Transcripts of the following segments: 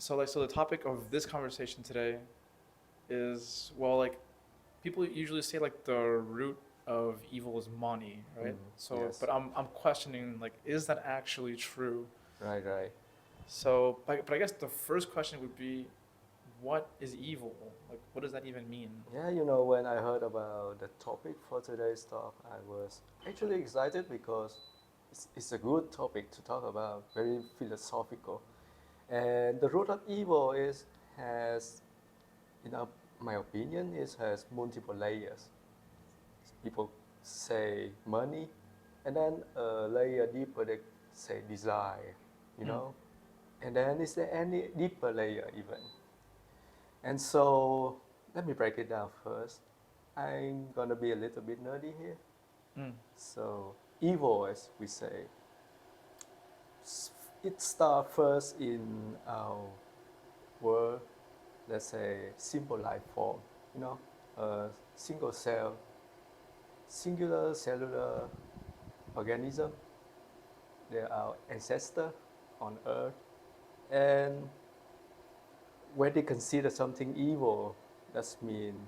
So the topic of this conversation today is, well, like, people usually say like the root of evil is money, right? So, Yes. but I'm questioning, like, is that actually true? Right, right. So, but I guess the first question would be, what is evil? Like, what does that even mean? Yeah, when I heard about the topic for today's talk, I was actually excited because it's a good topic to talk about, very philosophical. And the root of evil has, in my opinion, it has multiple layers. People say money, and then a layer deeper they say desire, you Mm. know. And then is there any deeper layer even? And so let me break it down first. I'm gonna be a little bit nerdy here. Mm. So evil, as we say, it starts first in our world, let's say simple life form, a single cell, singular cellular organism. They're our ancestor on Earth, and when they consider something evil, that means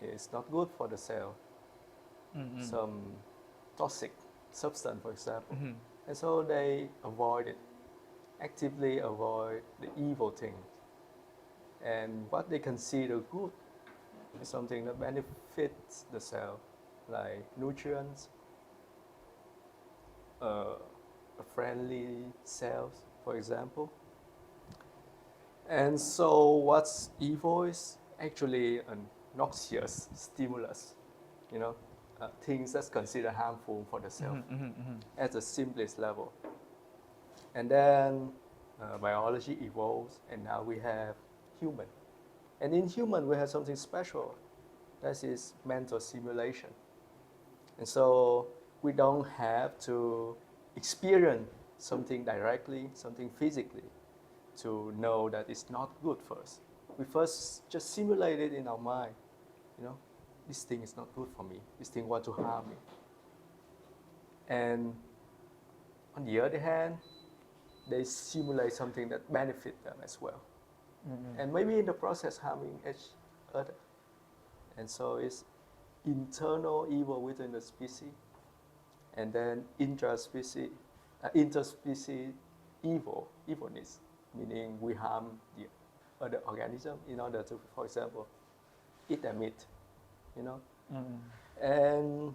it's not good for the cell. Mm. Some toxic substance, for example. Mm. And so they avoid it, actively avoid the evil thing. And what they consider good is something that benefits the cell, like nutrients, uh, friendly cells, for example. And so what's evil is actually a noxious stimulus, things that's considered harmful for the self Mm. at the simplest level. And then biology evolves, and now we have human. And in human, we have something special. That is mental simulation. And so we don't have to experience something directly, something physically, to know that it's not good for us. We first just simulate it in our mind. You know, this thing is not good for me. This thing want to harm me. And on the other hand, they simulate something that benefit them as well. And maybe in the process harming each other. And so it's internal evil within the species, and then interspecies evilness, meaning we harm the other organism in order to, for example, eat their meat, you know. Mm. And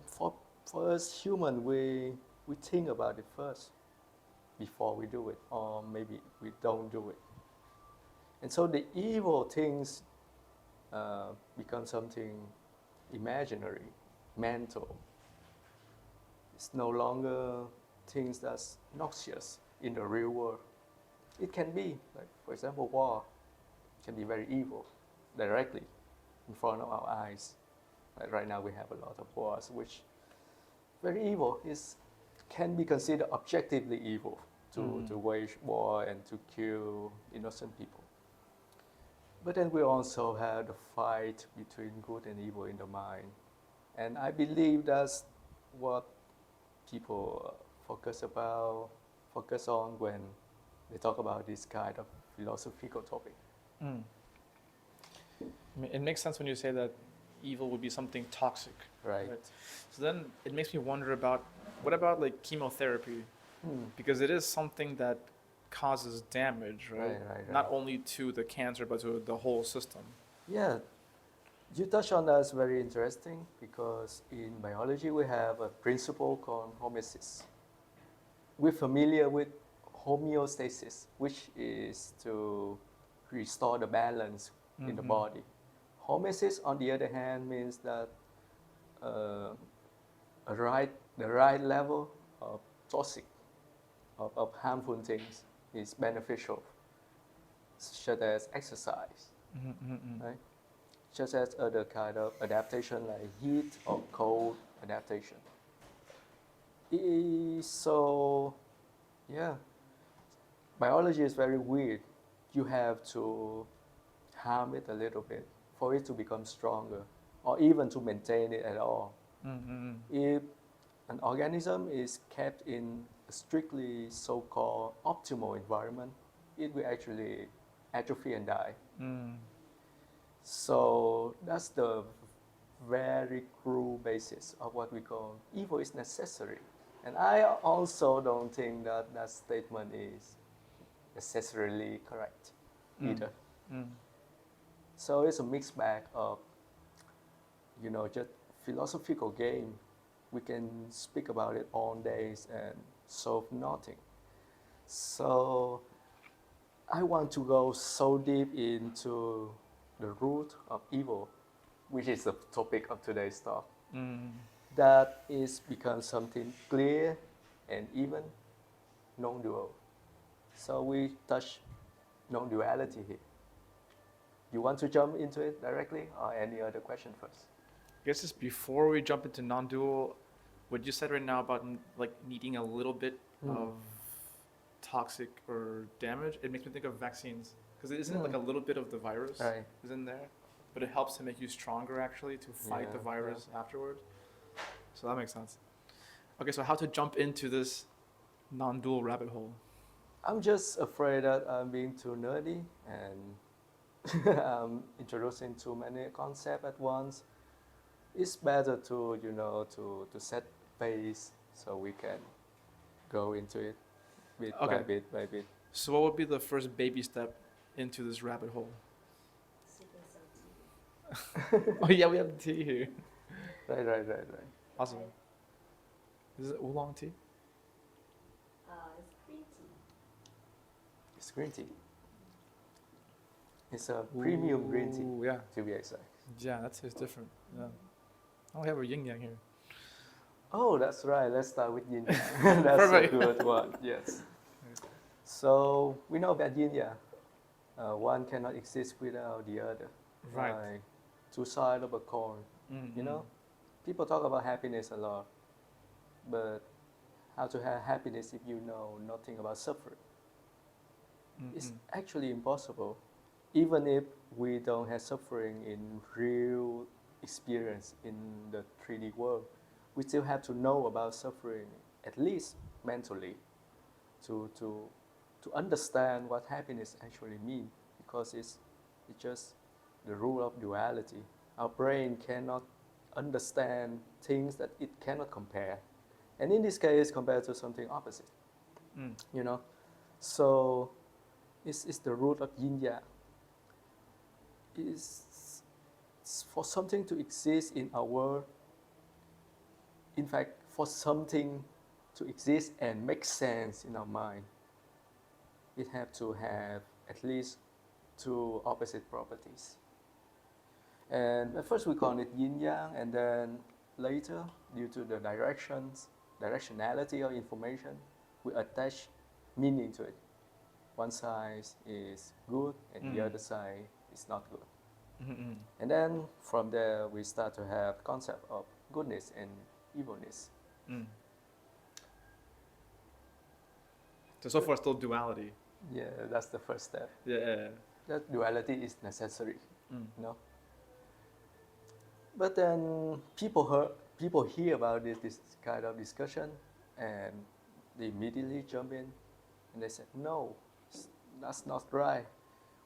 for us human, we think about it first before we do it, or maybe we don't do it. And so the evil things become something imaginary, mental. It's no longer things that's noxious in the real world. It can be, like, for example, war can be very evil directly in front of our eyes. Like right now, we have a lot of wars, which very evil is can be considered objectively evil to wage war and to kill innocent people. But then we also have the fight between good and evil in the mind. And I believe that's what people focus on when they talk about this kind of philosophical topic. Mm. It makes sense when you say that evil would be something toxic, Right. right? So then it makes me wonder about, what about like chemotherapy? Hmm. Because it is something that causes damage, right? Right, right, Not right. only to the cancer, but to the whole system. Yeah, you touch on that's very interesting because in biology we have a principle called homeostasis. We're familiar with homeostasis, which is to restore the balance in the Mm-hmm. body. Homeostasis, on the other hand, means that uh, the right level of toxic, of harmful things is beneficial, such as exercise, Mm-hmm. right? Such as other kind of adaptation like heat or cold adaptation. So, yeah, biology is very weird. You have to harm it a little bit for it to become stronger or even to maintain it at all. Mm-hmm. If an organism is kept in a strictly so-called optimal environment, it will actually atrophy and die. Mm. So that's the very cruel basis of what we call evil is necessary. And I also don't think that that statement is necessarily correct either. Mm. So it's a mixed bag of, just philosophical game. We can speak about it all days and solve nothing. So I want to go so deep into the root of evil, which is the topic of today's talk, Mm. that is become something clear and even non-dual. So we touch non-duality here. You want to jump into it directly, or any other question first? I guess just before we jump into non-dual, what you said right now about like needing a little bit of toxic or damage, it makes me think of vaccines because isn't it like a little bit of the virus Right. is in there, but it helps to make you stronger actually to fight the Yeah, virus afterwards. So that makes sense. Okay, so how to jump into this non-dual rabbit hole? I'm just afraid that I'm being too nerdy and I'm introducing too many concepts at once. It's better to, to set pace so we can go into it bit by Okay. bit by bit. So what would be the first baby step into this rabbit hole? Sipping some tea. Oh yeah, we have tea here. Right. Awesome. Is it oolong tea? It's green tea. It's green tea. It's a premium green tea, Ooh, yeah. to be exact. Yeah, that tastes different. Yeah. Oh, we have a yin yang here. Oh, that's right. Let's start with yin yang. That's Perfect. a good one. Yes. So we know about yin yang. One cannot exist without the other. Right. Like two sides of a coin. Mm-hmm. You know, people talk about happiness a lot, but how to have happiness if you know nothing about suffering? It's actually impossible. Even if we don't have suffering in real experience in the 3D world, we still have to know about suffering, at least mentally, to understand what happiness actually means, because it's just the rule of duality. Our brain cannot understand things that it cannot compare. And in this case, compared to something opposite, you know. So it's the root of yin yang. It's for something to exist in our world. In fact, for something to exist and make sense in our mind, it have to have at least two opposite properties. And at first we call it yin yang, and then later, due to the directionality of information, we attach meaning to it. One side is good, and the other side is not good. Mm-hmm. And then from there, we start to have concept of goodness and evilness. So far, still duality. Yeah, that's the first step. Yeah. That duality is necessary, But then people hear about this kind of discussion, and they immediately jump in, and they say, no, that's not right.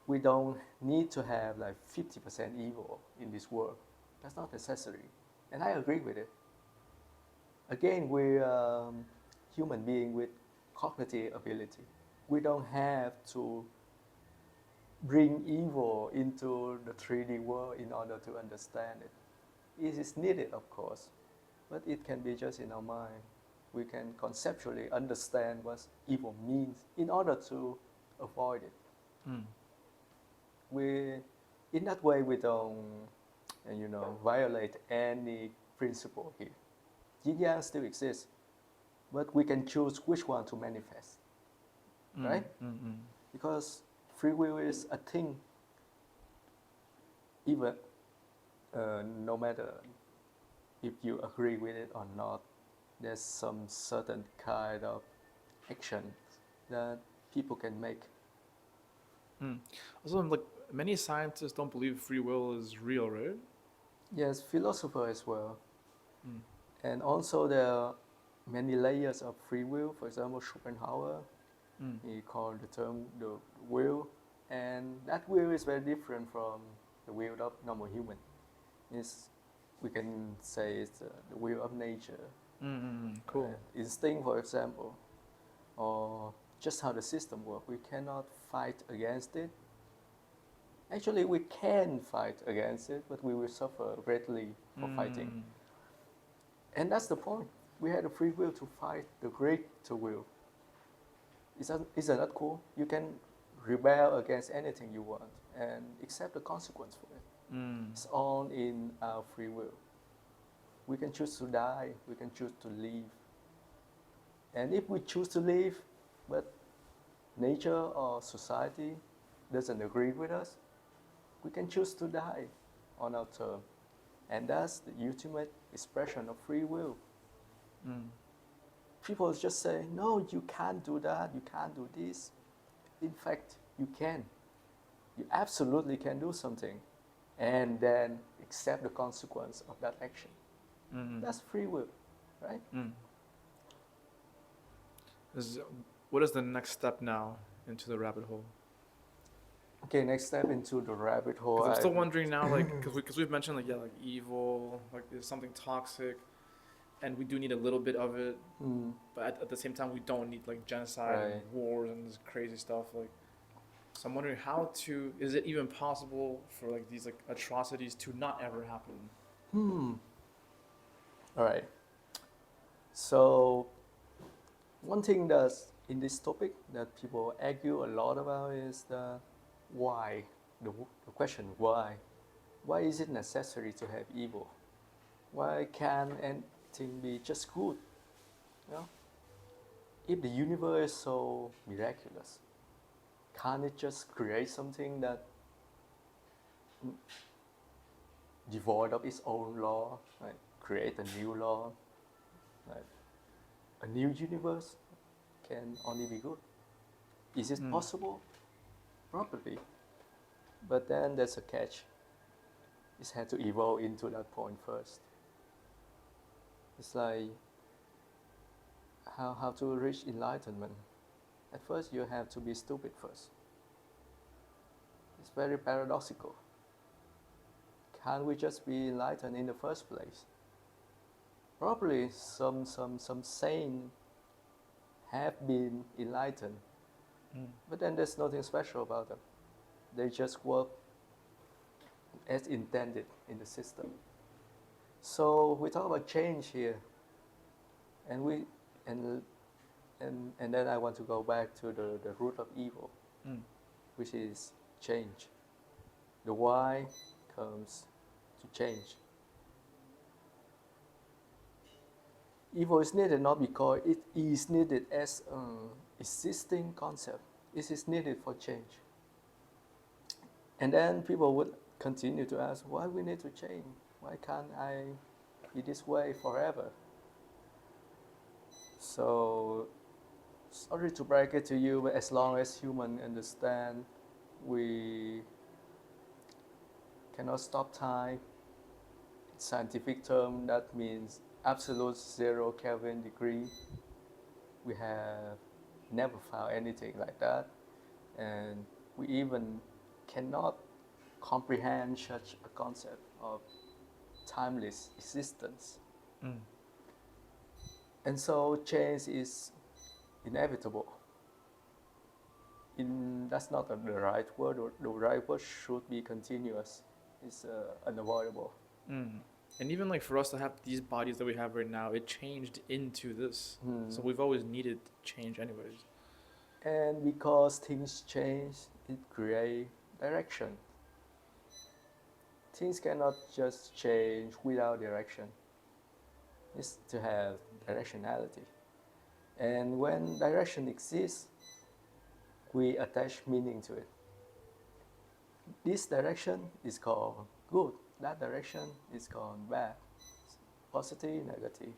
We don't need to have like 50% evil in this world. That's not necessary. And I agree with it. Again, we're human being with cognitive ability. We don't have to bring evil into the 3D world in order to understand it. It is needed, of course, but it can be just in our mind. We can conceptually understand what evil means in order to avoid it. In that way, we don't, violate any principle here. Yin yang still exists, but we can choose which one to manifest, right? Because free will is a thing, even no matter if you agree with it or not, there's some certain kind of action that people can make. Also, like many scientists don't believe free will is real, right? Yes, philosopher as well. And also there are many layers of free will. For example, Schopenhauer, he called the term the will, and that will is very different from the will of normal human. It's, we can say it's the will of nature. Cool. Instinct, for example, or just how the system works. We cannot fight against it. Actually, we can fight against it, but we will suffer greatly for fighting. And that's the point. We had a free will to fight the greater will. Isn't that cool? You can rebel against anything you want and accept the consequence for it. It's all in our free will. We can choose to die, we can choose to live. And if we choose to live, but nature or society doesn't agree with us, we can choose to die on our term. And that's the ultimate expression of free will. People just say, no, you can't do that, you can't do this. In fact, you can. You absolutely can do something and then accept the consequence of that action. That's free will, right? What is the next step now into the rabbit hole? Okay, next step into the rabbit hole. 'Cause I'm still wondering now, like, because we've mentioned, like, yeah, like evil, like there's something toxic, and we do need a little bit of it, but at the same time, we don't need like genocide and wars and this crazy stuff. Like, so I'm wondering is it even possible for like these like atrocities to not ever happen? All right. So one thing that's in this topic that people argue a lot about is the why. The question why. Why is it necessary to have evil? Why can't anything be just good? You know? If the universe is so miraculous, can't it just create something that devoid of its own law, like create a new law, like a new universe can only be good? Is it possible? Probably. But then there's a catch. It had to evolve into that point first. It's like how to reach enlightenment. At first you have to be stupid first. It's very paradoxical. Can't we just be enlightened in the first place? Probably some sane have been enlightened, but then there's nothing special about them. They just work as intended in the system. So we talk about change here, and then I want to go back to the root of evil, which is change. The why comes to change. Evil is needed not because it is needed as an existing concept. It is needed for change. And then people would continue to ask, why we need to change? Why can't I be this way forever? So, sorry to break it to you, but as long as humans understand, we cannot stop time. In scientific term, that means absolute 0 Kelvin degree. We have never found anything like that, and we even cannot comprehend such a concept of timeless existence. And so change is inevitable. That's not the right word. The right word should be continuous. It's unavoidable. And even like for us to have these bodies that we have right now, it changed into this. So we've always needed change anyways. And because things change, it creates direction. Things cannot just change without direction. It's to have directionality. And when direction exists, we attach meaning to it. This direction is called good. That direction is called bad. Positive, negative.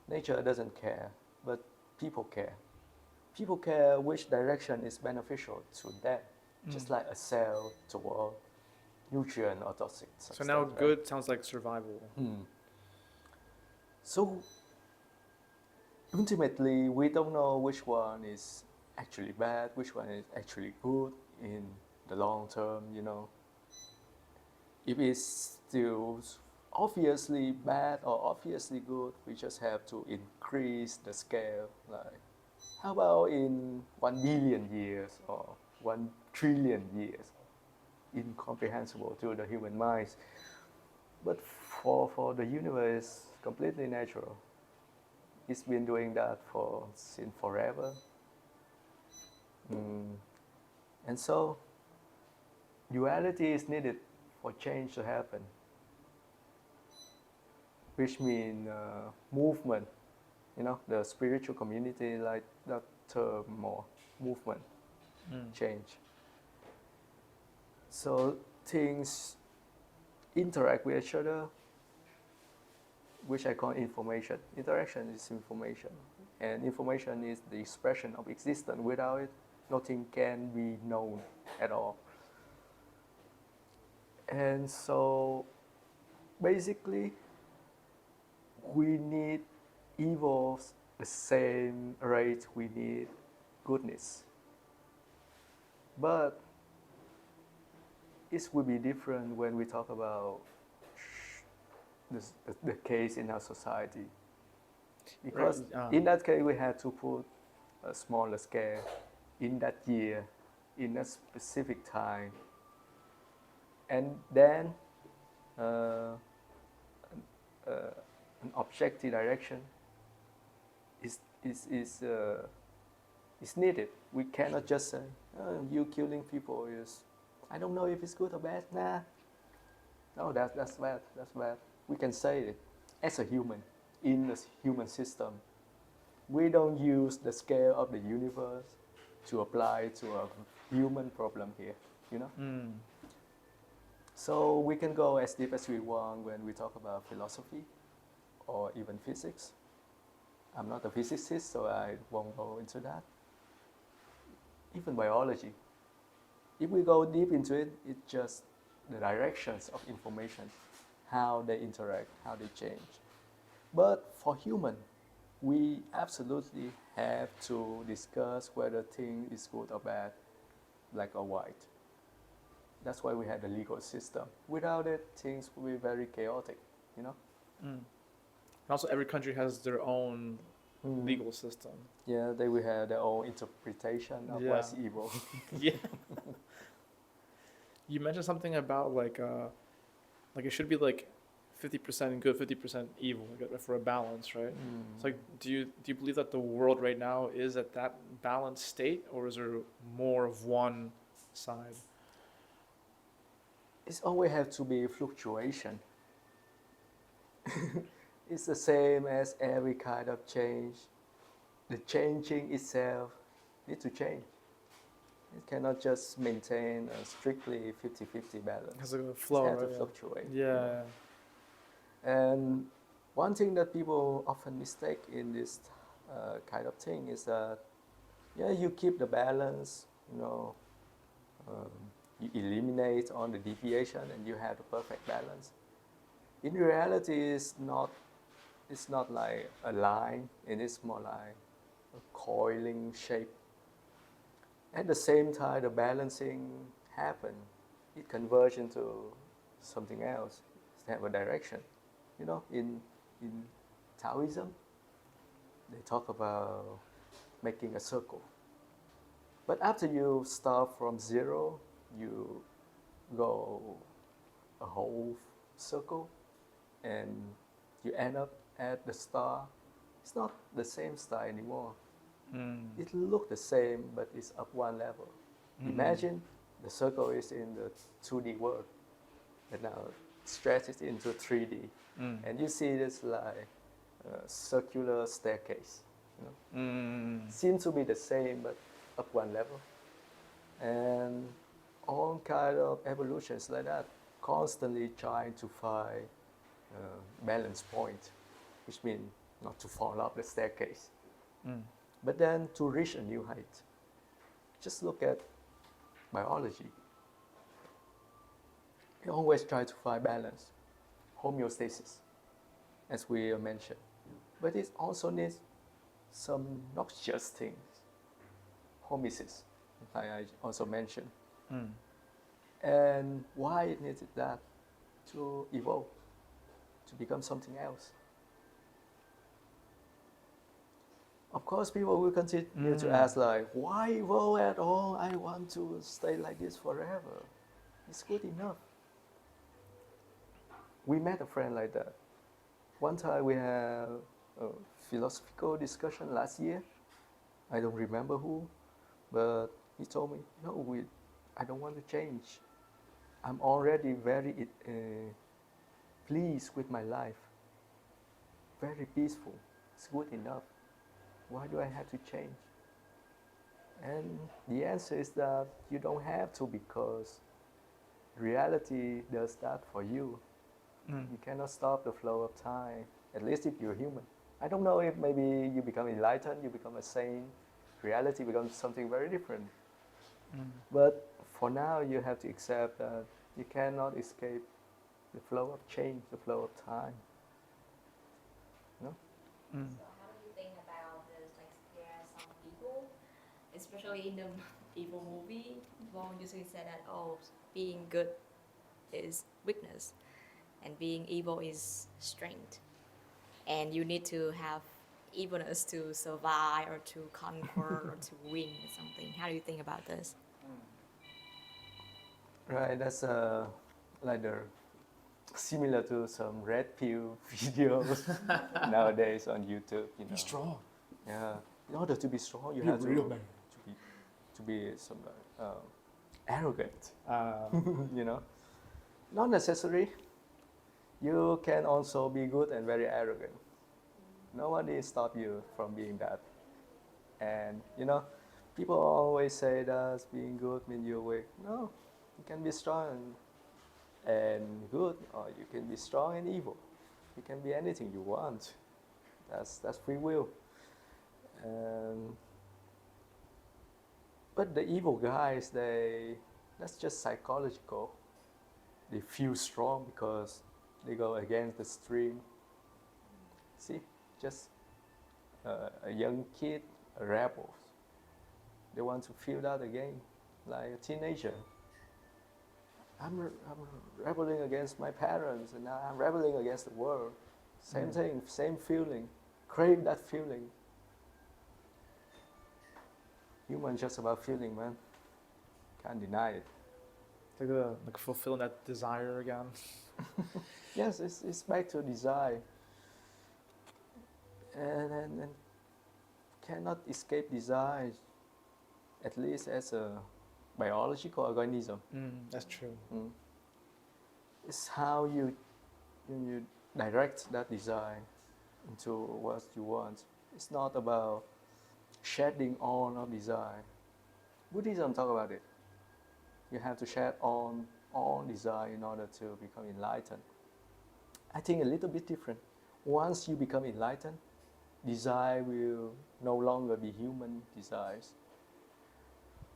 Nature doesn't care, but people care. People care which direction is beneficial to them, just like a cell toward nutrient or toxic substance. So now good sounds like survival. So ultimately, we don't know which one is actually bad, which one is actually good in the long term, you know. If it's still obviously bad or obviously good, we just have to increase the scale. Like, how about in 1 billion years or 1 trillion years? Incomprehensible to the human minds. But for the universe, completely natural. It's been doing that since forever. And so, duality is needed for change to happen, which means movement. You know, the spiritual community like that term more, movement, change. So things interact with each other, which I call information. Interaction is information, and information is the expression of existence. Without it, nothing can be known at all. And so, basically, we need evil the same rate we need goodness. But it will be different when we talk about the case in our society. Because Right, in that case, we had to put a smaller scale in that year, in a specific time. And then an objective direction is needed. We cannot just say, oh, you killing people is, I don't know if it's good or bad. Nah, no, that's bad. That's bad. We can say it as a human in the human system. We don't use the scale of the universe to apply to a human problem here. You know. So we can go as deep as we want when we talk about philosophy or even physics. I'm not a physicist, so I won't go into that. Even biology. If we go deep into it, it's just the directions of information, how they interact, how they change. But for human, we absolutely have to discuss whether thing is good or bad, black or white. That's why we have the legal system. Without it, things will be very chaotic, you know? And also, every country has their own legal system. Yeah, they will have their own interpretation of what's evil. Yeah. You mentioned something about like it should be like 50% good, 50% evil, like, for a balance, right? It's like, do you believe that the world right now is at that balanced state, or is there more of one side? It's always have to be fluctuation. It's the same as every kind of change. The changing itself needs to change. It cannot just maintain a strictly 50-50 balance. It has a flow, it has right? to fluctuate. Yeah. And one thing that people often mistake in this kind of thing is that, yeah, you keep the balance, you know, you eliminate all the deviation and you have the perfect balance. In reality, it's not like a line, it is more like a coiling shape. At the same time, the balancing happens. It converges into something else. It have a direction. You know, in Taoism, they talk about making a circle. But after you start from zero, you go a whole circle, and you end up at the star. It's not the same star anymore. It looks the same, but it's up one level. Imagine the circle is in the 2D world, and now stretch it into 3D, and you see this like circular staircase. You know? Seems to be the same, but up one level. And all kind of evolutions like that, constantly trying to find balance point, which means not to fall off the staircase, but then to reach a new height. Just look at biology. We always try to find balance, homeostasis, as we mentioned. But it also needs some noxious things, homeostasis, like I also mentioned. And why it needed that? To evolve, to become something else. Of course, people will continue to ask like, why evolve at all? I want to stay like this forever. It's good enough. We met a friend like that. One time we had a philosophical discussion last year. I don't remember who, but he told me, no, I don't want to change. I'm already very pleased with my life. Very peaceful. It's good enough. Why do I have to change? And the answer is that you don't have to, because reality does that for you. You cannot stop the flow of time, at least if you're human. I don't know if maybe you become enlightened, you become a saint, reality becomes something very different. But for now, you have to accept that you cannot escape the flow of change, the flow of time. No? So how do you think about this? Like there are some people, especially in the evil movie, Vaughn usually say that being good is weakness, and being evil is strength, and you need to have evilness to survive or to conquer or to win or something. How do you think about this? Right, that's like similar to some red pill videos nowadays on YouTube. You know. Be strong. Yeah. In order to be strong, you Be a have real man. to be some arrogant. You know, not necessary. You can also be good and very arrogant. Nobody stop you from being that. And you know, people always say that being good means you're weak. No, you can be strong and good, or you can be strong and evil. You can be anything you want. That's free will. And but the evil guys, that's just psychological. They feel strong because they go against the stream. See, just a young kid, a rebel. They want to feel that again, like a teenager. I'm rebelling against my parents, and now I'm rebelling against the world. Same thing, same feeling. Crave that feeling. Human just about feeling, man. Can't deny it. Like fulfilling that desire again. Yes, it's back to desire. And cannot escape desire, at least as a biological organism. That's true. It's how you direct that desire into what you want. It's not about shedding all of desire. Buddhism talk about it. You have to shed all desire in order to become enlightened. I think a little bit different. Once you become enlightened, desire will no longer be human desires.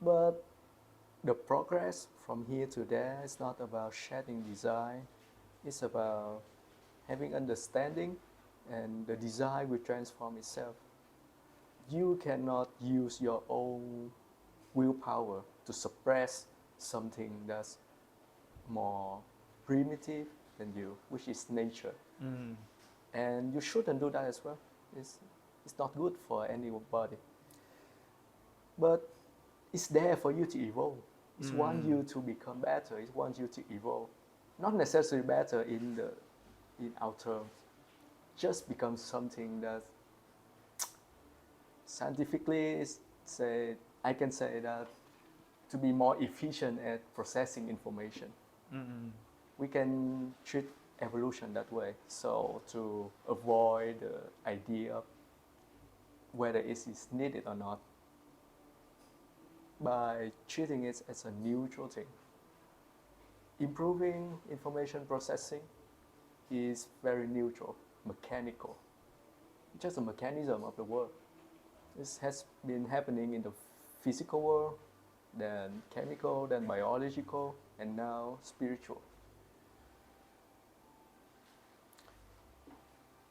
But the progress from here to there is not about shedding desire. It's about having understanding, and the desire will transform itself. You cannot use your own willpower to suppress something that's more primitive than you, which is nature. And you shouldn't do that as well. It's not good for anybody. But it's there for you to evolve. It wants you to become better. It wants you to evolve. Not necessarily better in our terms. Just become something that scientifically I can say that to be more efficient at processing information. We can treat evolution that way. So to avoid the idea of whether it is needed or not, by treating it as a neutral thing. Improving information processing is very neutral, mechanical. Just a mechanism of the world. This has been happening in the physical world, then chemical, then biological, and now spiritual.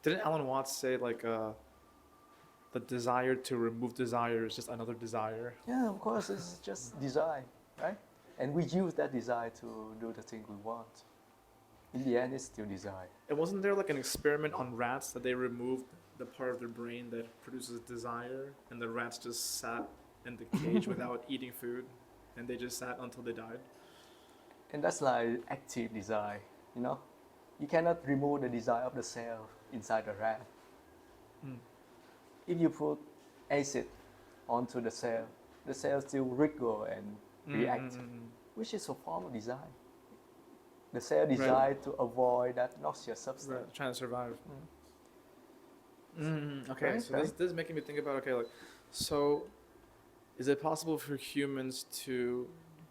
Didn't Alan Watts say like the desire to remove desire is just another desire? Yeah, of course, it's just design, right? And we use that desire to do the thing we want. In the end, it's still desire. And wasn't there like an experiment on rats that they removed the part of their brain that produces desire, and the rats just sat in the cage without eating food, and they just sat until they died? And that's like active desire, you know? You cannot remove the desire of the cell inside the rat. Mm. If you put acid onto the cell still wriggle and react, which is a form of desire. The cell decide to avoid that noxious substance. Right, trying to survive. Okay, Right, so right. this is making me think about, okay, like, so is it possible for humans to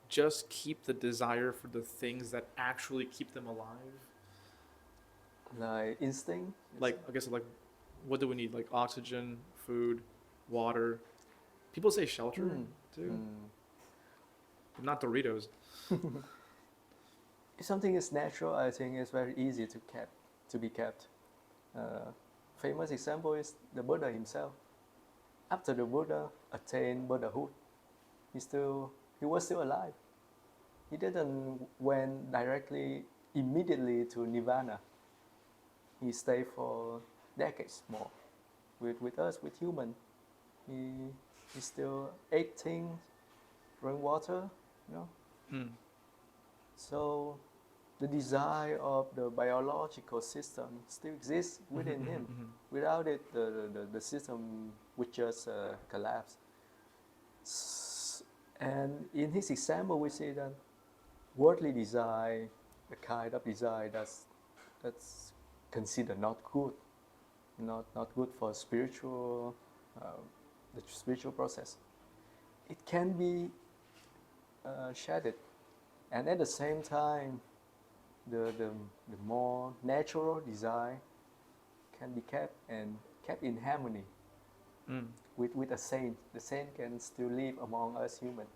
just keep the desire for the things that actually keep them alive? Like instinct. Like, I guess, like, what do we need? Like oxygen, food, water. People say shelter too, but not Doritos. If something is natural, I think it's very easy to be kept. Famous example is the Buddha himself. After the Buddha attained Buddhahood, he was still alive. He didn't went directly immediately to Nirvana. He stayed for decades more with us, with human. He still ate things, drank water, you know. Mm. So the desire of the biological system still exists within him. Without it, the system would just collapse. And in his example, we see that worldly desire, the kind of desire that's considered not good, not good for spiritual, the spiritual process. It can be shattered, and at the same time, the more natural desire can be kept and kept in harmony with a saint. The saint can still live among us humans.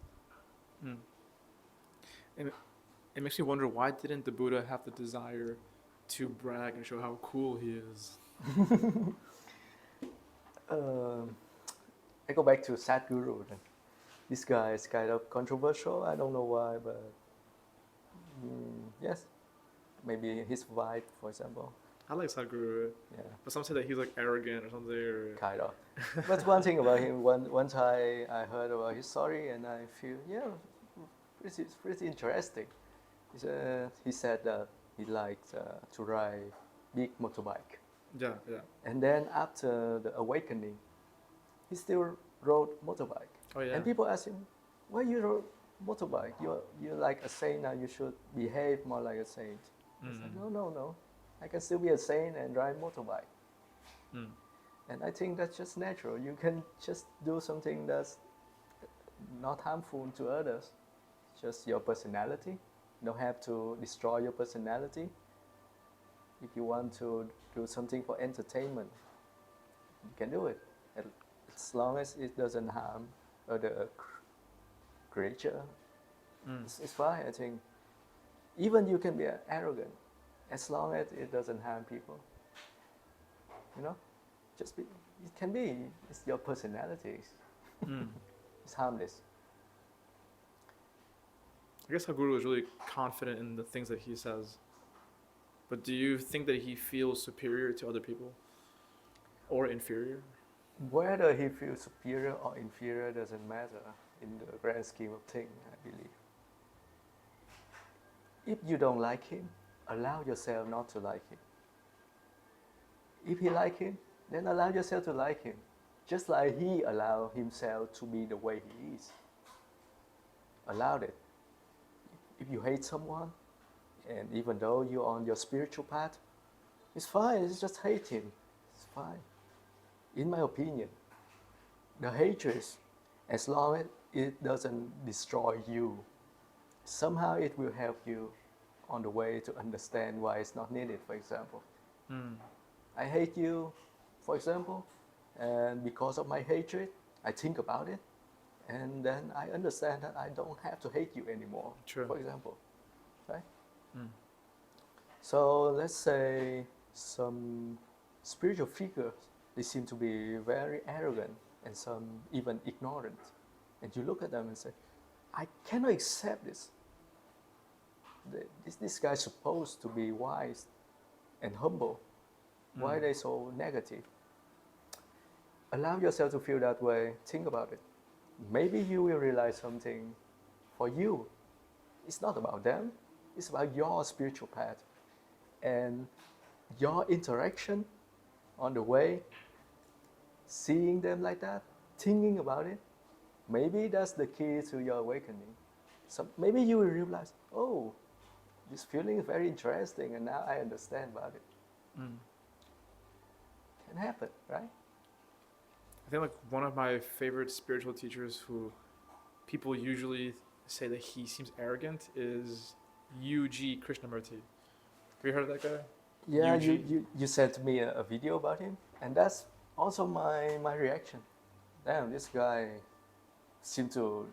And it makes me wonder, why didn't the Buddha have the desire to brag and show how cool he is? I go back to Sadhguru. Then. This guy is kind of controversial. I don't know why, but yes, maybe his vibe, for example. I like Sadhguru, Yeah, but some say that he's like arrogant or something. Or kind of. But one thing about him, once I heard about his story, and I feel pretty interesting. He said that he liked to ride big motorbike, yeah, yeah. and then after the awakening, he still rode motorbike. Oh yeah. And people ask him, "Why you rode motorbike? You're like a saint now. You should behave more like a saint." He said, "No. I can still be a saint and ride motorbike." And I think that's just natural. You can just do something that's not harmful to others. Just your personality. You don't have to destroy your personality. If you want to do something for entertainment, you can do it. As long as it doesn't harm other creature, it's fine, I think. Even you can be arrogant, as long as it doesn't harm people. You know? It can be, it's your personality. It's harmless. I guess Sadhguru is really confident in the things that he says. But do you think that he feels superior to other people? Or inferior? Whether he feels superior or inferior doesn't matter in the grand scheme of things, I believe. If you don't like him, allow yourself not to like him. If you like him, then allow yourself to like him, just like he allowed himself to be the way he is. Allow it. If you hate someone, and even though you're on your spiritual path, it's fine, it's just hate him. It's fine. In my opinion, the hatred, as long as it doesn't destroy you, somehow it will help you on the way to understand why it's not needed, for example. I hate you, for example, and because of my hatred, I think about it, and then I understand that I don't have to hate you anymore, True. for example, right? So let's say some spiritual figures, they seem to be very arrogant and some even ignorant. And you look at them and say, I cannot accept this. this guy's supposed to be wise and humble. Why are they so negative? Allow yourself to feel that way. Think about it. Maybe you will realize something for you. It's not about them. It's about your spiritual path and your interaction on the way, seeing them like that, thinking about it. Maybe that's the key to your awakening. So maybe you will realize, oh, this feeling is very interesting, and now I understand about it. Can happen, right? I think like one of my favorite spiritual teachers who people usually say that he seems arrogant is U.G. Krishnamurti. Have you heard of that guy? Yeah, Eugene. you sent me a video about him, and that's also my reaction. Damn, this guy seemed to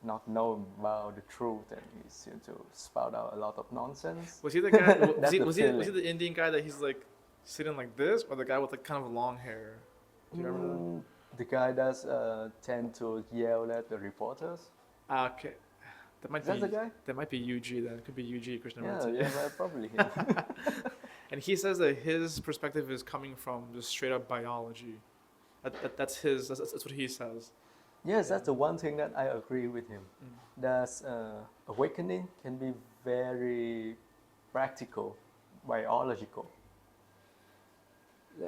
not know about the truth, and he seemed to spout out a lot of nonsense. Was he the guy? That's the was he feeling. the Indian guy that he's like sitting like this, or the guy with like kind of long hair? Do you remember that? The guy does tend to yell at the reporters. Okay, that might Is that be the guy? that might be UG. Then it could be UG Yeah, Krishnamurti. yeah, well, probably him. And he says that his perspective is coming from just straight up biology. That's his. That's what he says. Yes, that's the one thing that I agree with him. That awakening can be very practical, biological.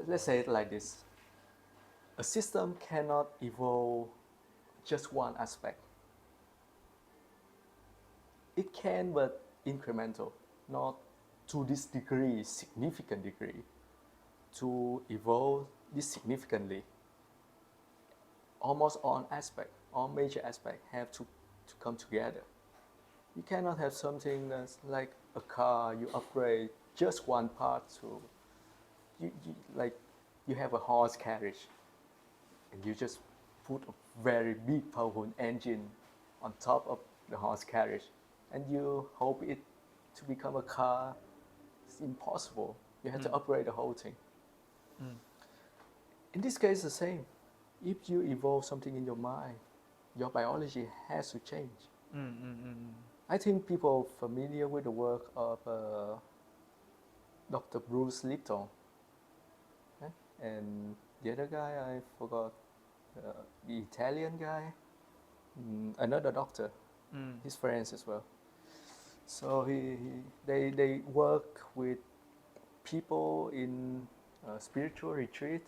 Let's say it like this. A system cannot evolve just one aspect. It can, but incremental, not to this degree, significant degree. To evolve this significantly, almost all major aspect have to come together. You cannot have something that's like a car, you upgrade just one part to, like you have a horse carriage and you just put a very big powerful engine on top of the horse carriage and you hope it to become a car. It's impossible. You have to upgrade the whole thing. In this case, the same. If you evolve something in your mind, your biology has to change. I think people familiar with the work of Dr. Bruce Lipton, and the other guy I forgot, the Italian guy, another doctor, his friends as well. So they work with people in spiritual retreat,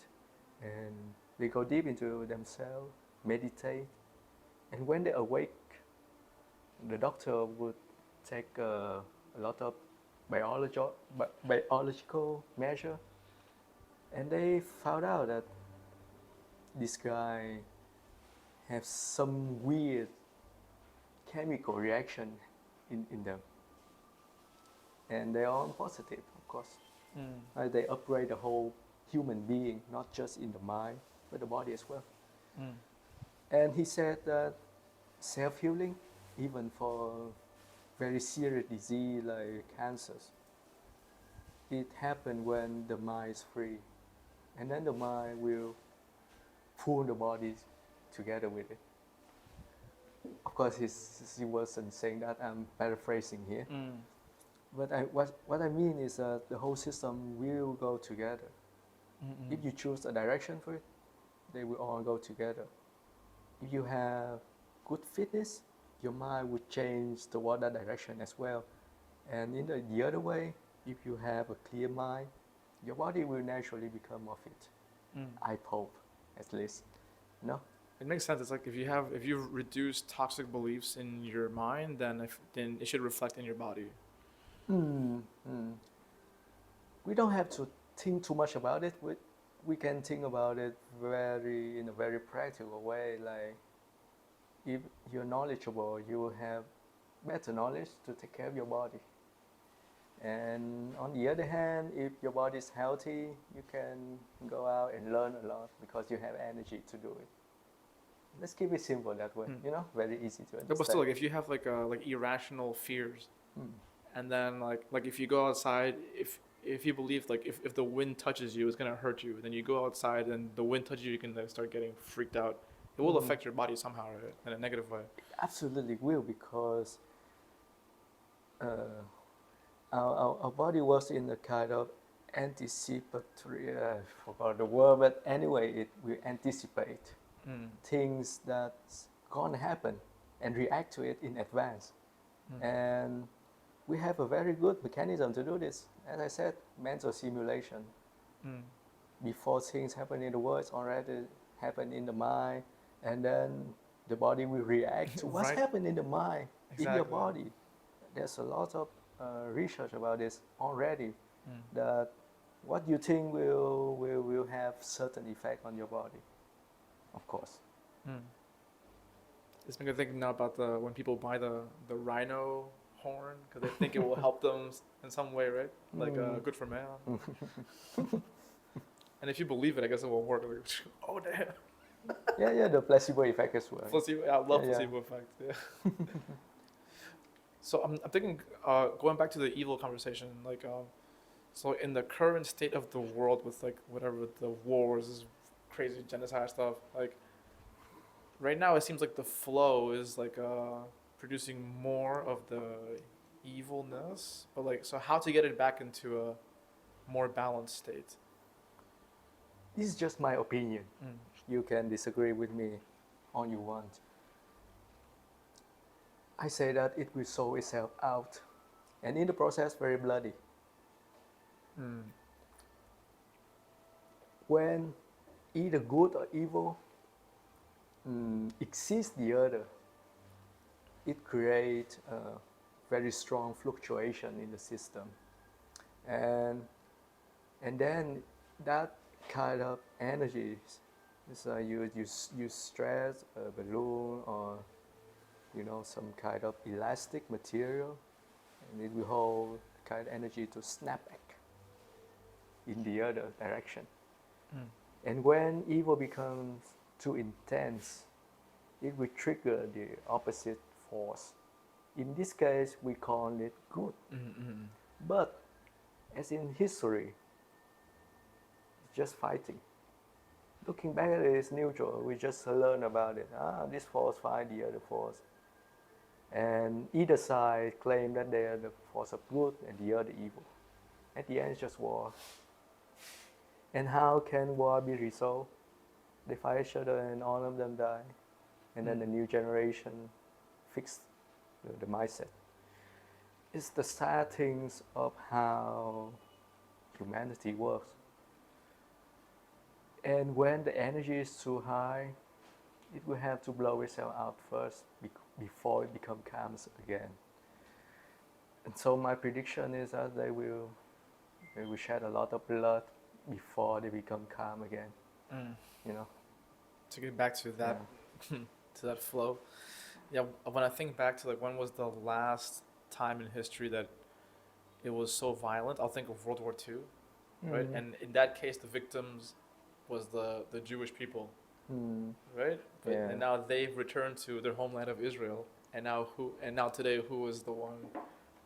and they go deep into themselves, meditate, and when they awake, the doctor would take a lot of biological measure, and they found out that this guy has some weird chemical reaction in them, and they are positive, of course. They upgrade the whole human being, not just in the mind, but the body as well. And he said that self-healing, even for very serious disease like cancers, it happens when the mind is free. And then the mind will pull the body together with it. Of course, he wasn't saying that, I'm paraphrasing here. But what I mean is that the whole system will go together. If you choose a direction for it, they will all go together. If you have good fitness, your mind will change toward that direction as well. And in the other way, if you have a clear mind, your body will naturally become more fit. I hope, at least. No? It makes sense. It's like if you reduce toxic beliefs in your mind, then it should reflect in your body. We don't have to think too much about it. We can think about it in a very practical way. Like, if you're knowledgeable, you will have better knowledge to take care of your body. And on the other hand, if your body is healthy, you can go out and learn a lot because you have energy to do it. Let's keep it simple that way, very easy to understand. But still, like if you have like irrational fears, and then like if you go outside, if you believe like if the wind touches you, it's gonna hurt you, then you go outside and the wind touches you, you can like, start getting freaked out. It will affect your body somehow, right? In a negative way. Absolutely will, because uh, our body works in a kind of anticipatory, I forgot the word, but anyway, it will anticipate Mm. things that's gonna happen and react to it in advance. And we have a very good mechanism to do this. As I said, mental simulation. Mm. Before things happen in the world, it's already happened in the mind, and then the body will react to what's Right. happened in the mind, in your Exactly. body. There's a lot of research about this already, Mm. that what you think will have certain effect on your body, of course. Mm. It's making me think now about the when people buy the rhino horn because they think it will help them in some way, right? Like good for man. And if you believe it, I guess it will work. Like, oh damn! Yeah, the placebo effect as well. Placebo. I love Yeah. placebo effect. Yeah. So I'm thinking, going back to the evil conversation, like, so in the current state of the world with like whatever the wars, this crazy genocide stuff, like right now it seems like the flow is like producing more of the evilness, but like, so how to get it back into a more balanced state? This is just my opinion. Mm. You can disagree with me all you want. I say that it will sow itself out, and in the process, very bloody. Mm. When either good or evil exceeds the other, it creates a very strong fluctuation in the system, and then that kind of energy, so you stress a balloon or some kind of elastic material, and it will hold kind of energy to snap back in the other direction. Mm. And when evil becomes too intense, it will trigger the opposite force. In this case, we call it good. Mm-mm. But as in history, it's just fighting. Looking back at it is neutral. We just learn about it. This force fight the other force. And either side claim that they are the force of good and the other evil. At the end, it's just war. And how can war be resolved? They fight each other and all of them die. And then the new generation fix the mindset. It's the sad things of how humanity works. And when the energy is too high, it will have to blow itself out first before it becomes calm again. And so my prediction is that they will shed a lot of blood before they become calm again. Mm. You know. To get back to that, to that flow. Yeah, when I think back to like when was the last time in history that it was so violent, I'll think of World War II, right? And in that case, the victims was the Jewish people, right? But Yeah. and now they've returned to their homeland of Israel, and now today who is the one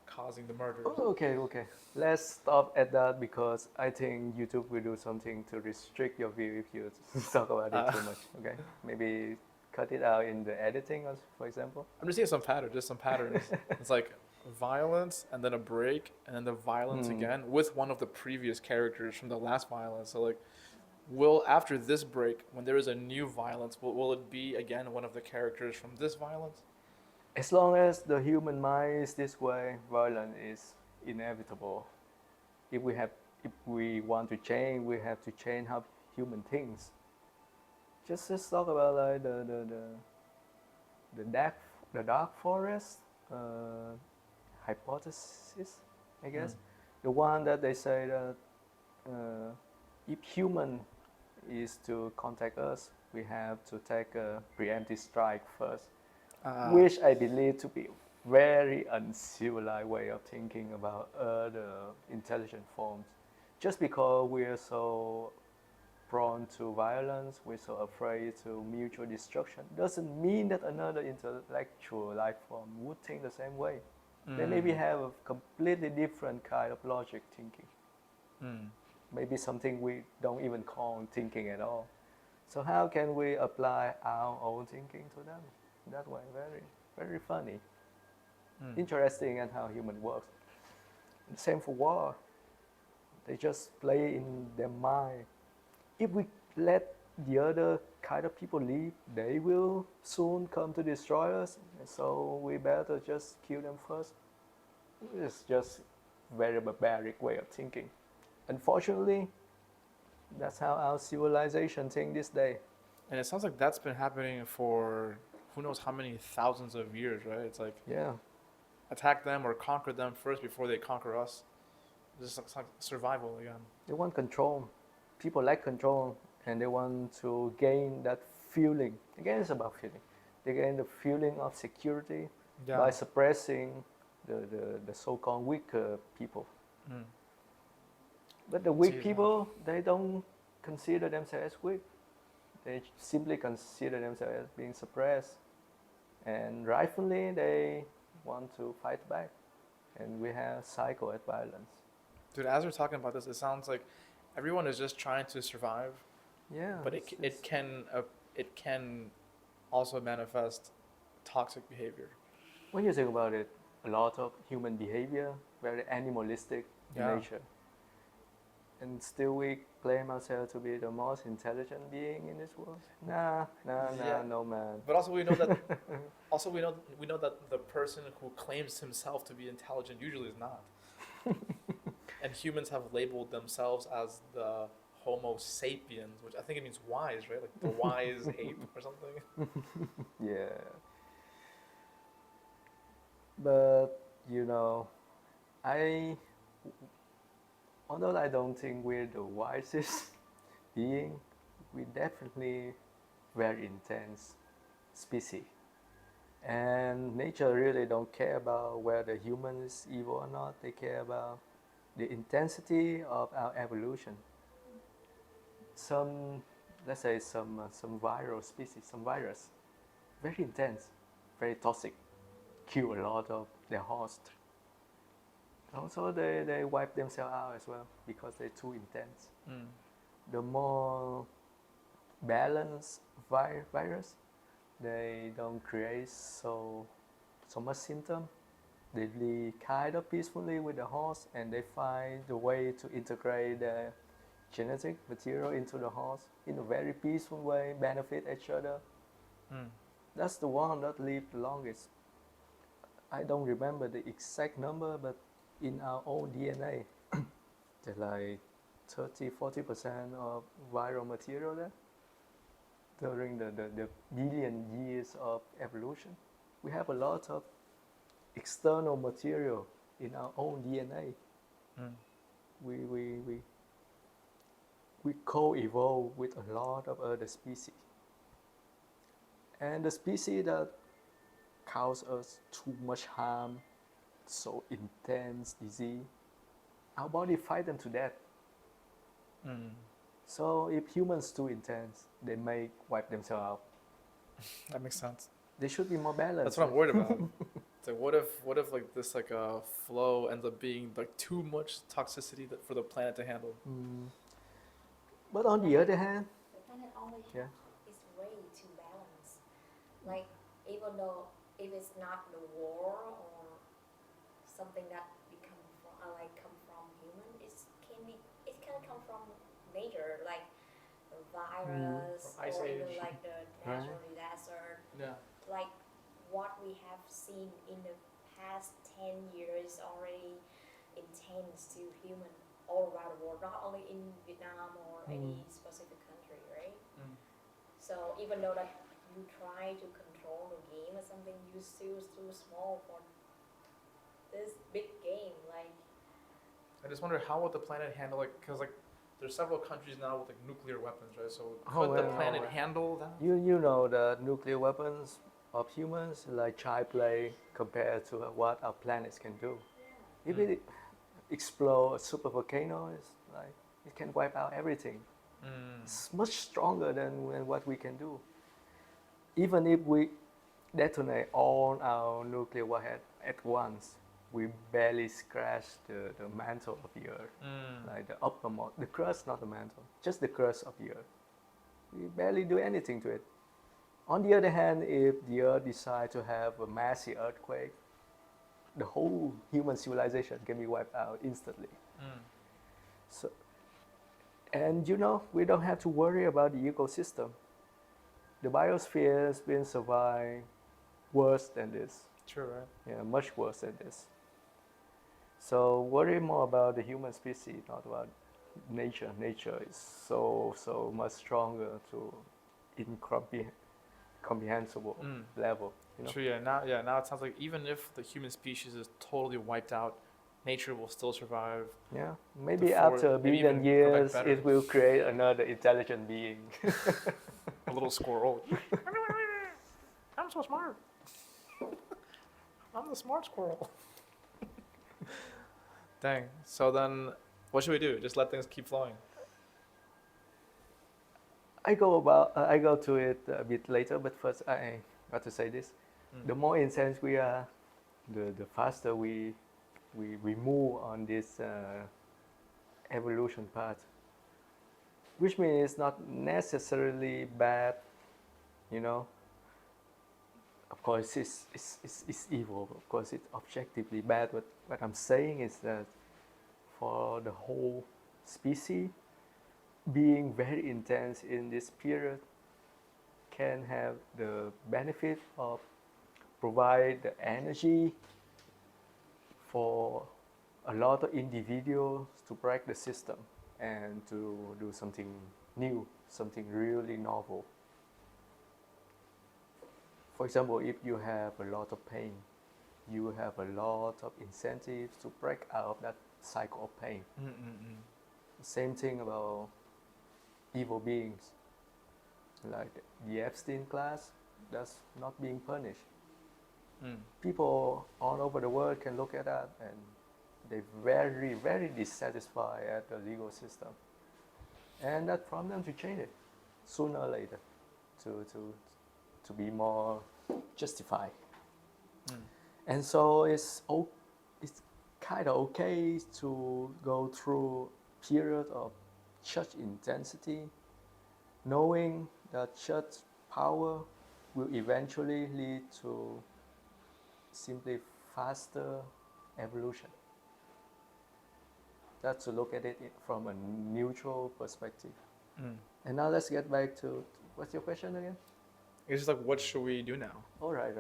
causing the murders? Okay. Let's stop at that because I think YouTube will do something to restrict your view if you talk about it too much. Okay, maybe cut it out in the editing, for example. I'm just seeing some patterns, just some patterns. It's like violence and then a break and then the violence again with one of the previous characters from the last violence. So like, will after this break, when there is a new violence, will it be again one of the characters from this violence? As long as the human mind is this way, violence is inevitable. If we want to change, we have to change how human thinks. Just talk about like the dark forest hypothesis, I guess. The one that they say that if human is to contact us, we have to take a preemptive strike first, which I believe to be very uncivilized way of thinking about other intelligent forms. Just because we are so prone to violence, we're so afraid to mutual destruction, doesn't mean that another intellectual life form would think the same way. They maybe have a completely different kind of logic thinking. Maybe something we don't even call thinking at all. So how can we apply our own thinking to them? That way, very, very funny. Interesting and how human works. Same for war. They just play in their mind. If we let the other kind of people leave, they will soon come to destroy us. So we better just kill them first. It's just very barbaric way of thinking. Unfortunately, that's how our civilization thinks this day. And it sounds like that's been happening for who knows how many thousands of years, right? It's like Yeah, attack them or conquer them first before they conquer us. It's like survival again. they want control. People like control, and they want to gain that feeling. Again, it's about feeling. They gain the feeling of security by suppressing the so-called weak people. Mm. But the weak See that. people, they don't consider themselves as weak. They simply consider themselves as being suppressed. And rightfully, they want to fight back. And we have cycle of violence. Dude, as we're talking about this, it sounds like everyone is just trying to survive, Yeah. but it can also manifest toxic behavior. When you think about it, a lot of human behavior, very animalistic in Yeah. nature. And still we claim ourselves to be the most intelligent being in this world. Nah, Yeah. no man. But also we know that we know that the person who claims himself to be intelligent usually is not. And humans have labeled themselves as the Homo sapiens, which I think it means wise, right? Like the wise ape or something. Yeah. But you know, although I don't think we're the wisest being, we definitely very intense species. And nature really don't care about whether human is evil or not. They care about the intensity of our evolution. Some, let's say some viral species, some virus, very intense, very toxic, kill a lot of their host. Also, they wipe themselves out as well because they're too intense. Mm. The more balanced virus, they don't create so much symptom. They live kind of peacefully with the host, and they find the way to integrate the genetic material into the host in a very peaceful way, benefit each other. Mm. That's the one that lived the longest. I don't remember the exact number, but in our own DNA, there's like 30-40% of viral material there during the billion years of evolution. We have a lot of external material in our own DNA. Mm. We co-evolve with a lot of other species. And the species that cause us too much harm, so intense disease, our body fight them to death. Mm. So if humans too intense, they may wipe themselves out. That makes sense. They should be more balanced. That's what I'm worried about. It's like what if like this like a flow ends up being like too much toxicity that for the planet to handle. But on the other hand, The planet only yeah, is way too balanced. Like even though if it's not the war or something that come from human, it can come from nature, like the virus Or ice or even age. like the natural disaster. Yeah. Like what we have seen in the past 10 years already intense to human all around the world, not only in Vietnam or any specific country, right? Mm. So even though that you try to control the game or something, you still too small for this big game. Like I just wonder how would the planet handle it, because like there's several countries now with like nuclear weapons, right? So Oh, could the well, planet well. handle that? you know the nuclear weapons of humans like child play compared to what our planets can do. If it explode a super volcano, it's like it can wipe out everything. Mm. It's much stronger than what we can do. Even if we detonate all our nuclear warhead at once, we barely scratch the mantle of the Earth, like the uppermost, the crust, not the mantle, just the crust of the Earth. We barely do anything to it. On the other hand, if the Earth decides to have a massive earthquake, the whole human civilization can be wiped out instantly. So, and we don't have to worry about the ecosystem. The biosphere has been survived worse than this. True, right? Yeah, much worse than this. So worry more about the human species, not about nature. Nature is so much stronger to incomprehensible level. True, yeah. Now it sounds like even if the human species is totally wiped out, nature will still survive. Yeah, maybe Before- after a maybe billion even go back years, better. it will create another intelligent being. A little squirrel. I'm so smart. I'm the smart squirrel. Dang. So then, what should we do? Just let things keep flowing. I go to it a bit later, but first I got to say this: the more intense we are, the faster we move on this evolution path. Which means it's not necessarily bad, Of course, it's evil. Of course, it's objectively bad. But what I'm saying is that for the whole species, being very intense in this period can have the benefit of provide the energy for a lot of individuals to break the system and to do something new, something really novel. For example, if you have a lot of pain, you have a lot of incentives to break out of that cycle of pain. Same thing about evil beings. Like the Epstein class, that's not being punished. People all over the world can look at that and they're very, very dissatisfied at the legal system. And that prompts them to change it sooner or later to be more justified. And so it's kind of okay to go through a period of such intensity, knowing that such power will eventually lead to simply faster evolution. That's to look at it from a neutral perspective. And now let's get back to, what's your question again? It's just like, what should we do now? All right.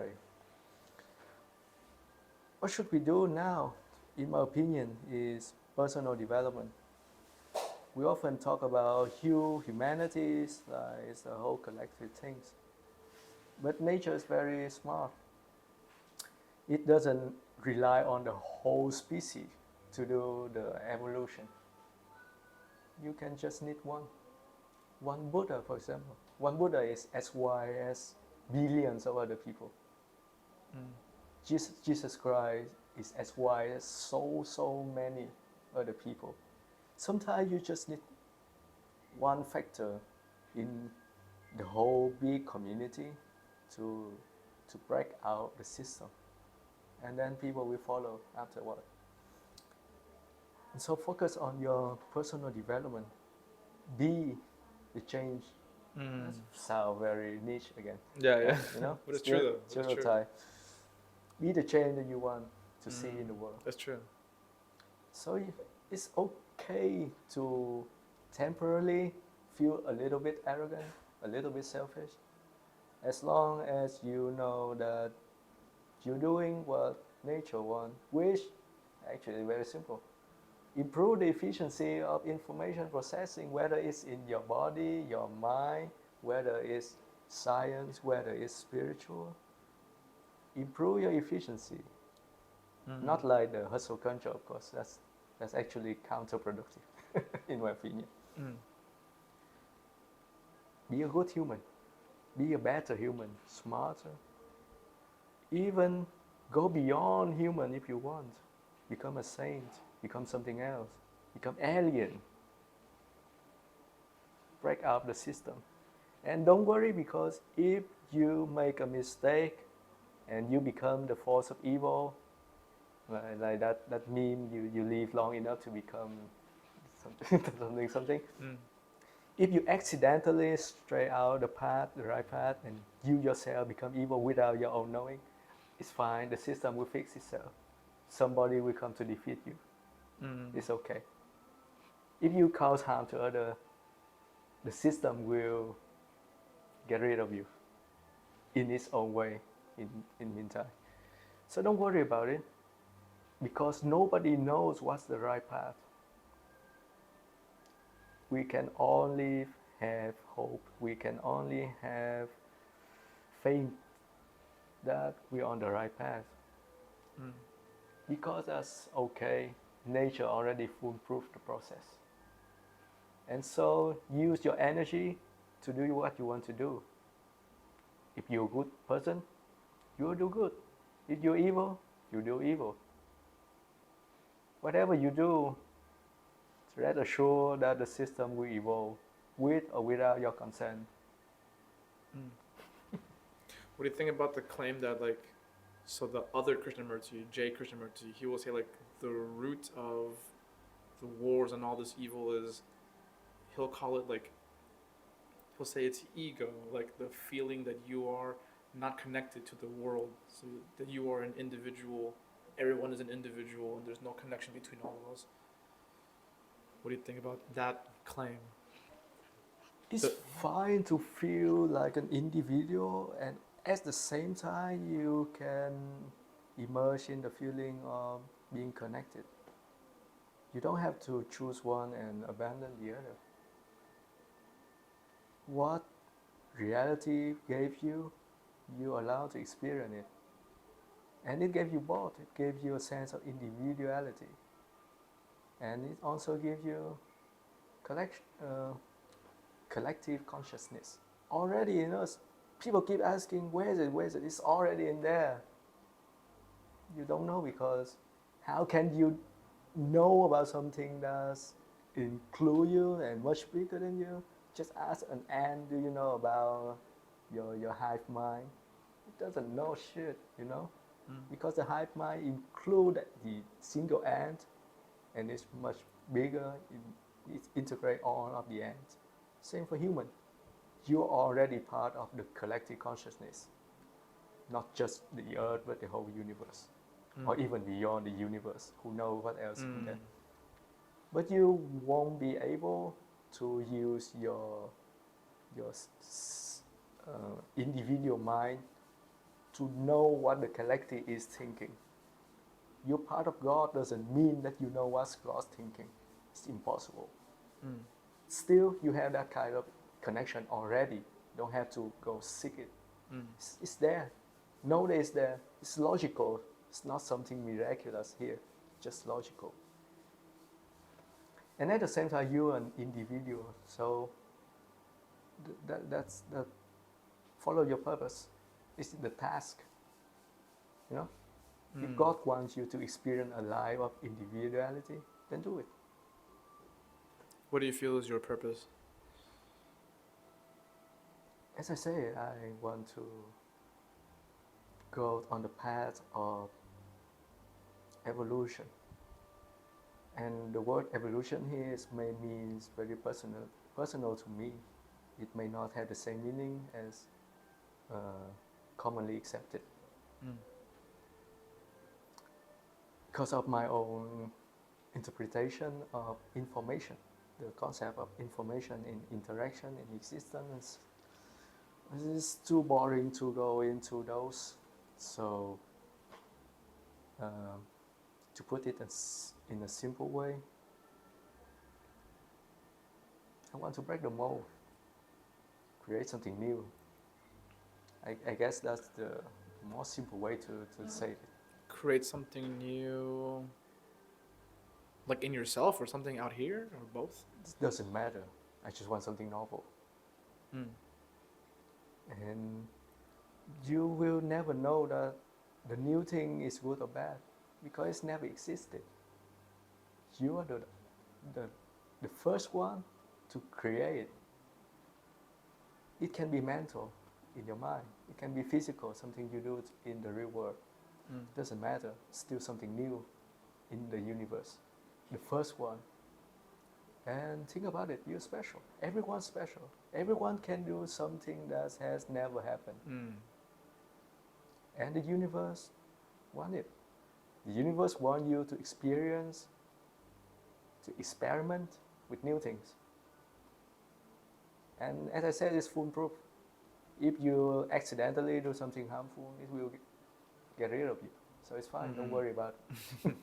What should we do now, in my opinion, is personal development. We often talk about humanities, like it's a whole collective things. But nature is very smart. It doesn't rely on the whole species to do the evolution. You can just need one. One Buddha, for example. One Buddha is as wide as billions of other people. Jesus Christ is as wide as so many other people. Sometimes you just need one factor in the whole big community to break out the system. And then people will follow afterward. And so focus on your personal development. Be the change. That sounds very niche again. Yeah. But it's true Still though. It's true. stereotype. Be the change that you want to see in the world. That's true. So it's okay to temporarily feel a little bit arrogant, a little bit selfish, as long as you know that you're doing what nature wants, which actually is very simple. Improve the efficiency of information processing, whether it's in your body, your mind, whether it's science, whether it's spiritual. Improve your efficiency. Not like the hustle culture, of course. That's actually counterproductive, in my opinion. Be a good human. Be a better human, smarter. Even go beyond human if you want. Become a saint, become something else, become alien. Break up the system. And don't worry, because if you make a mistake and you become the force of evil, like that meme, you live long enough to become something. If you accidentally stray out the right path, and you yourself become evil without your own knowing, it's fine. The system will fix itself. somebody will come to defeat you. Mm. It's okay. If you cause harm to other, the system will get rid of you in its own way in meantime. So don't worry about it, because nobody knows what's the right path. We can only have hope. We can only have faith that we're on the right path. Mm. Because that's okay, nature already foolproof the process. And so use your energy to do what you want to do. If you're a good person, you'll do good. If you're evil, you do evil. Whatever you do, rest assured that the system will evolve with or without your consent. What do you think about the claim that, like, so the other Krishnamurti, J. Krishnamurti, he will say, like, the root of the wars and all this evil is, he'll call it, like, he'll say it's ego, like the feeling that you are not connected to the world, so that you are an individual, everyone is an individual, and there's no connection between all of us. What do you think about that claim? It's fine to feel like an individual, and at the same time you can immerse in the feeling of being connected. You don't have to choose one and abandon the other. What reality gave you, you allow to experience it. And it gave you both. It gave you a sense of individuality. And it also gives you collective consciousness. Already in us, people keep asking, where is it, where is it? It's already in there. You don't know, because how can you know about something that's include you and much bigger than you? Just ask an ant, do you know about your hive mind? It doesn't know shit, you know? Because the hive mind include the single ant, and it's much bigger, it integrates all of the ants. Same for human. You're already part of the collective consciousness, not just the earth, but the whole universe, or even beyond the universe. Who knows what else in there? But you won't be able to use your individual mind to know what the collective is thinking. You're part of God doesn't mean that you know what God's thinking. It's impossible. Still, you have that kind of connection already. Don't have to go seek it. It's there. Know that it's there. It's logical. It's not something miraculous here. Just logical. And at the same time, you're an individual. So that's the follow your purpose. It's the task. You know? If God wants you to experience a life of individuality, then do it. What do you feel is your purpose? As I say, I want to go on the path of evolution. And the word evolution here means very personal to me. It may not have the same meaning as commonly accepted. Because of my own interpretation of information, the concept of information in interaction, in existence, it's too boring to go into those. So, to put it in a simple way, I want to break the mold, create something new. I guess that's the more simple way to say it. Create something new, like in yourself or something out here, or both? It doesn't matter. I just want something novel. And you will never know that the new thing is good or bad, because it's never existed. You are the first one to create. It can be mental, in your mind. It can be physical, something you do in the real world. Doesn't matter. Still something new in the universe. The first one. And think about it, you're special. Everyone's special. Everyone can do something that has never happened. And the universe wants it. The universe wants you to experience, to experiment with new things. And as I said, it's foolproof. If you accidentally do something harmful, it will get rid of you. So it's fine, don't Mhm. worry about it.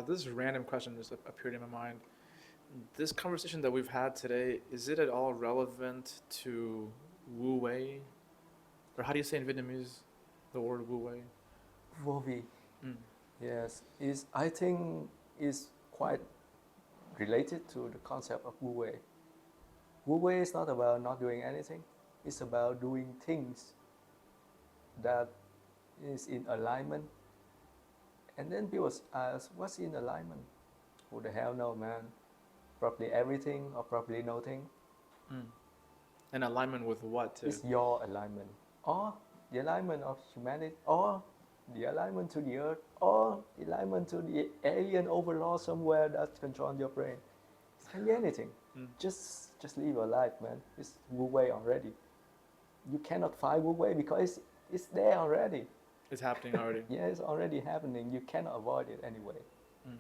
This random question just appeared in my mind. This conversation that we've had today, is it at all relevant to Wu Wei? Or how do you say in Vietnamese the word Wu Wei? Vô vi, Mm. yes, I think is quite related to the concept of Wu Wei. Wu Wei is not about not doing anything. It's about doing things that is in alignment. And then people ask, what's in alignment? Who the hell know, man? Probably everything or probably nothing. Mm. In alignment with what, too? It's your alignment. Or the alignment of humanity, or the alignment to the earth, or the alignment to the alien overlord somewhere that controls your brain. It can be anything. Mm. Just live your life, man. It's Wu Wei already. You cannot find Wu Wei because it's there already. It's happening already. Yeah, it's already happening. You cannot avoid it anyway. Mm.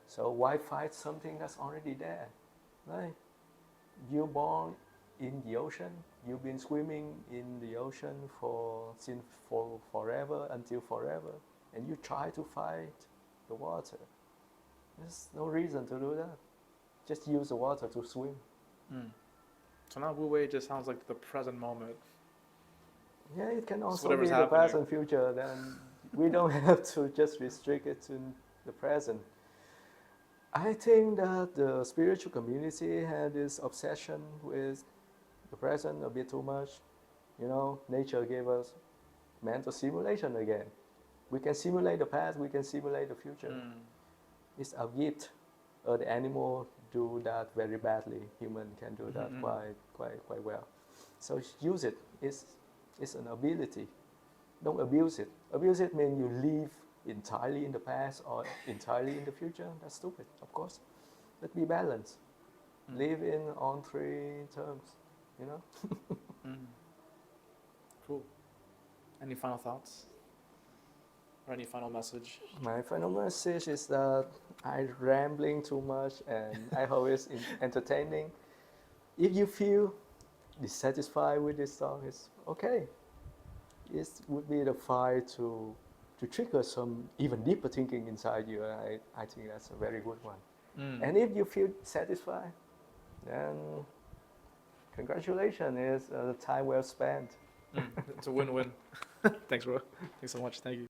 So why fight something that's already there? Right? You're born in the ocean. You've been swimming in the ocean since forever until forever, and you try to fight the water. There's no reason to do that. Just use the water to swim. Mm. So now Wu Wei just sounds like the present moment. Yeah, it can also whatever's be the happening. past and future. Then we don't have to just restrict it to the present. I think that the spiritual community had this obsession with the present a bit too much. You know, nature gave us mental simulation again. We can simulate the past, we can simulate the future. Mm. It's our gift. The animal do that very badly. Human can do that Mhm. quite well. So use it. It's an ability. Don't abuse it. Abuse it means you live entirely in the past or entirely in the future. That's stupid, of course. But be balanced. Mm. Live in on three terms. You know. Mm. Cool. Any final thoughts? Or any final message? My final message is that I'm rambling too much and I hope it's entertaining. If you feel dissatisfied with this song, it's okay. It would be the fire to trigger some even deeper thinking inside you. I think that's a very good one. Mm. And if you feel satisfied, then congratulations, it's a time well spent. Mm. It's a win-win. Thanks, bro. Thanks so much. Thank you.